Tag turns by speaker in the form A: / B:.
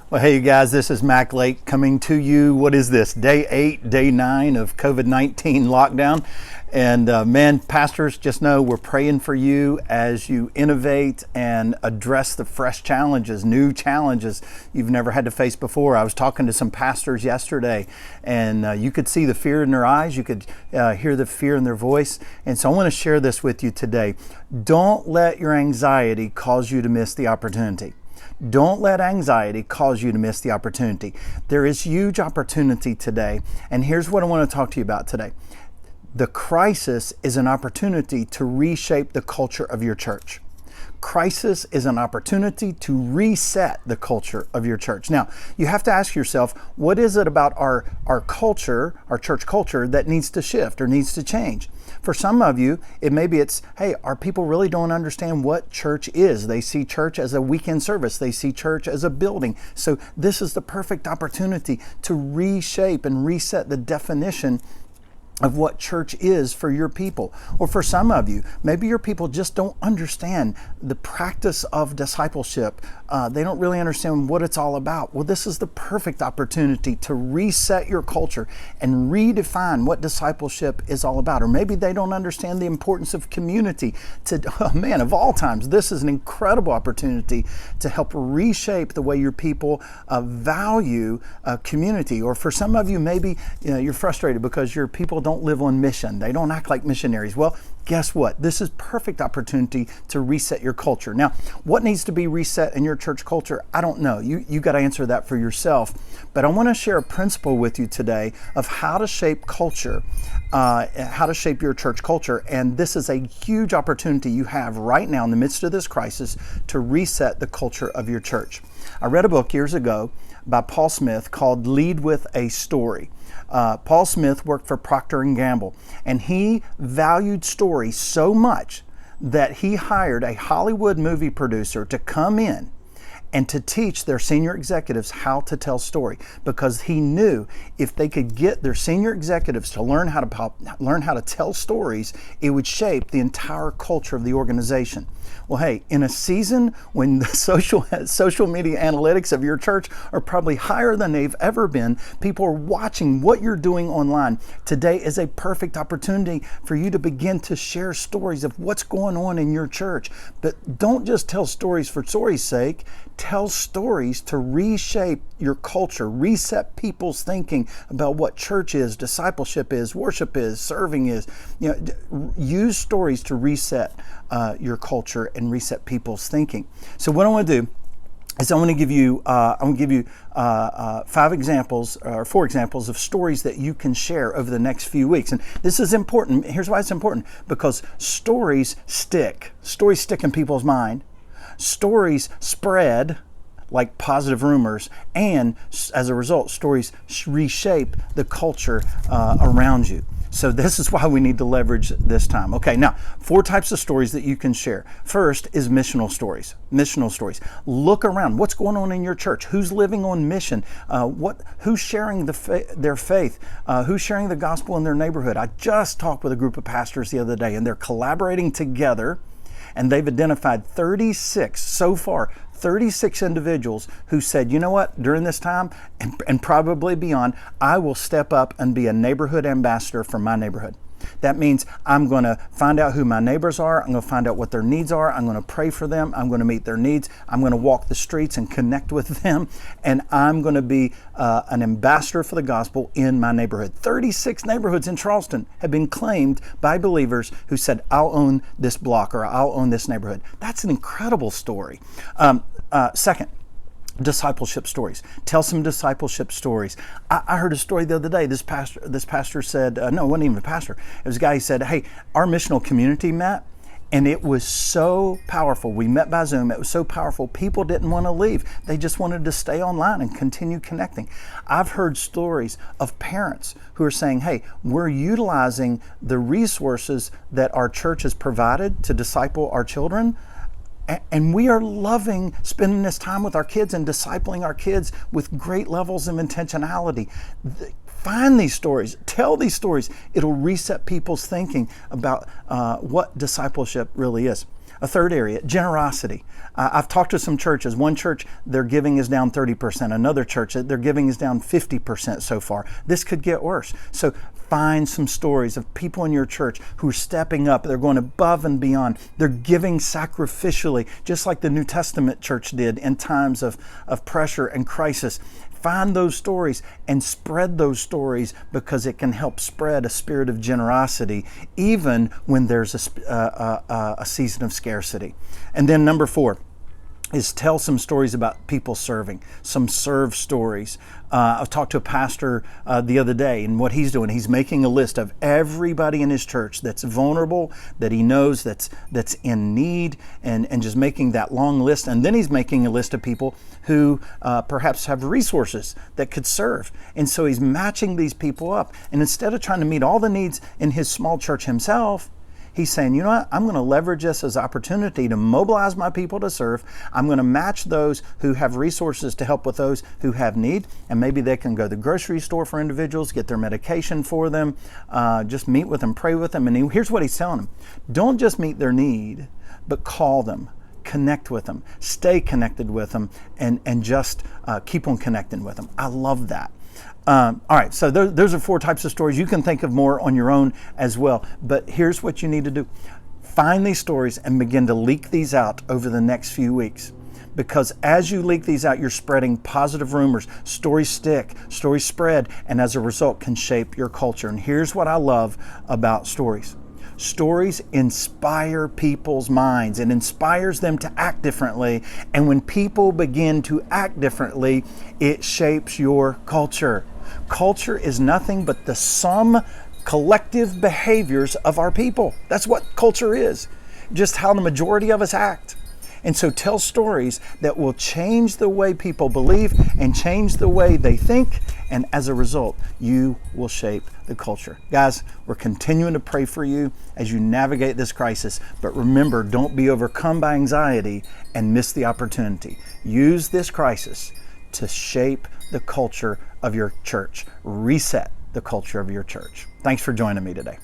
A: Well, hey, you guys, this is Mac Lake coming to you. What is this? Day 8, day 9 of COVID-19 lockdown. And man, pastors, just know we're praying for you as you innovate and address the fresh challenges, new challenges you've never had to face before. I was talking to some pastors yesterday, and you could see the fear in their eyes. You could hear the fear in their voice. And so I want to share this with you today. Don't let your anxiety cause you to miss the opportunity. Don't let anxiety cause you to miss the opportunity. There is huge opportunity today, and here's what I want to talk to you about today. The crisis is an opportunity to reshape the culture of your church. Crisis is an opportunity to reset the culture of your church. Now, you have to ask yourself, what is it about our culture, our church culture, that needs to shift or needs to change? For some of you, hey, our people really don't understand what church is. They see church as a weekend service. They see church as a building. So this is the perfect opportunity to reshape and reset the definition of what church is for your people. Or for some of you, maybe your people just don't understand the practice of discipleship. They don't really understand what it's all about. Well, this is the perfect opportunity to reset your culture and redefine what discipleship is all about. Or maybe they don't understand the importance of community. Of all times, this is an incredible opportunity to help reshape the way your people value community. Or for some of you, maybe you're frustrated because your people don't live on mission. They don't act like missionaries. Well, guess what? This is perfect opportunity to reset your culture. Now, what needs to be reset in your church culture? I don't know. You got to answer that for yourself. But I want to share a principle with you today of how to shape culture, how to shape your church culture. And this is a huge opportunity you have right now in the midst of this crisis to reset the culture of your church. I read a book years ago by Paul Smith called Lead with a Story. Paul Smith worked for Procter & Gamble, and he valued story so much that he hired a Hollywood movie producer to come in and to teach their senior executives how to tell story, because he knew if they could get their senior executives to learn how to tell stories, it would shape the entire culture of the organization. Well, hey, in a season when the social media analytics of your church are probably higher than they've ever been, people are watching what you're doing online. Today is a perfect opportunity for you to begin to share stories of what's going on in your church. But don't just tell stories for story's sake. Tell stories to reshape your culture, reset people's thinking about what church is, discipleship is, worship is, serving is. Use stories to reset your culture and reset people's thinking. So what I want to do is I'm going to give you 4 examples of stories that you can share over the next few weeks. And this is important. Here's why it's important: because stories stick. Stories stick in people's mind. Stories spread like positive rumors, and as a result, stories reshape the culture around you. So this is why we need to leverage this time. Okay, now 4 types of stories that you can share. First is missional stories. Missional stories. Look around. What's going on in your church? Who's living on mission? Who's sharing their faith? Who's sharing the gospel in their neighborhood? I just talked with a group of pastors the other day, and they're collaborating together, and they've identified 36 individuals who said, you know what, during this time and probably beyond, I will step up and be a neighborhood ambassador for my neighborhood. That means I'm going to find out who my neighbors are. I'm going to find out what their needs are. I'm going to pray for them. I'm going to meet their needs. I'm going to walk the streets and connect with them. And I'm going to be an ambassador for the gospel in my neighborhood. 36 neighborhoods in Charleston have been claimed by believers who said, I'll own this block or I'll own this neighborhood. That's an incredible story. Second, discipleship stories. Tell some discipleship stories. I heard a story the other day. This pastor said, no, it wasn't even a pastor. It was a guy who said, hey, our missional community met, and it was so powerful. We met by Zoom. It was so powerful. People didn't want to leave. They just wanted to stay online and continue connecting. I've heard stories of parents who are saying, hey, we're utilizing the resources that our church has provided to disciple our children, and we are loving spending this time with our kids and discipling our kids with great levels of intentionality. Find these stories, tell these stories. It'll reset people's thinking about what discipleship really is. A third area, generosity. I've talked to some churches. One church, their giving is down 30%. Another church, their giving is down 50% so far. This could get worse. So find some stories of people in your church who are stepping up. They're going above and beyond. They're giving sacrificially, just like the New Testament church did in times of pressure and crisis. Find those stories and spread those stories, because it can help spread a spirit of generosity even when there's a season of scarcity. And then number 4 is tell some stories about people serving, some serve stories. I talked to a pastor the other day, and what he's doing, he's making a list of everybody in his church that's vulnerable, that he knows that's in need, and just making that long list. And then he's making a list of people who perhaps have resources that could serve. And so he's matching these people up. And instead of trying to meet all the needs in his small church himself, he's saying, you know what, I'm going to leverage this as opportunity to mobilize my people to serve. I'm going to match those who have resources to help with those who have need. And maybe they can go to the grocery store for individuals, get their medication for them, just meet with them, pray with them. And here's what he's telling them. Don't just meet their need, but call them, connect with them, stay connected with them, and just keep on connecting with them. I love that. All right, so those are 4 types of stories. You can think of more on your own as well, but here's what you need to do. Find these stories and begin to leak these out over the next few weeks. Because as you leak these out, you're spreading positive rumors. Stories stick, stories spread, and as a result can shape your culture. And here's what I love about stories. Stories inspire people's minds. It inspires them to act differently. And when people begin to act differently, it shapes your culture. Culture is nothing but the sum collective behaviors of our people. That's what culture is, just how the majority of us act. And so tell stories that will change the way people believe and change the way they think. And as a result, you will shape the culture. Guys, we're continuing to pray for you as you navigate this crisis. But remember, don't be overcome by anxiety and miss the opportunity. Use this crisis to shape the culture of your church. Reset the culture of your church. Thanks for joining me today.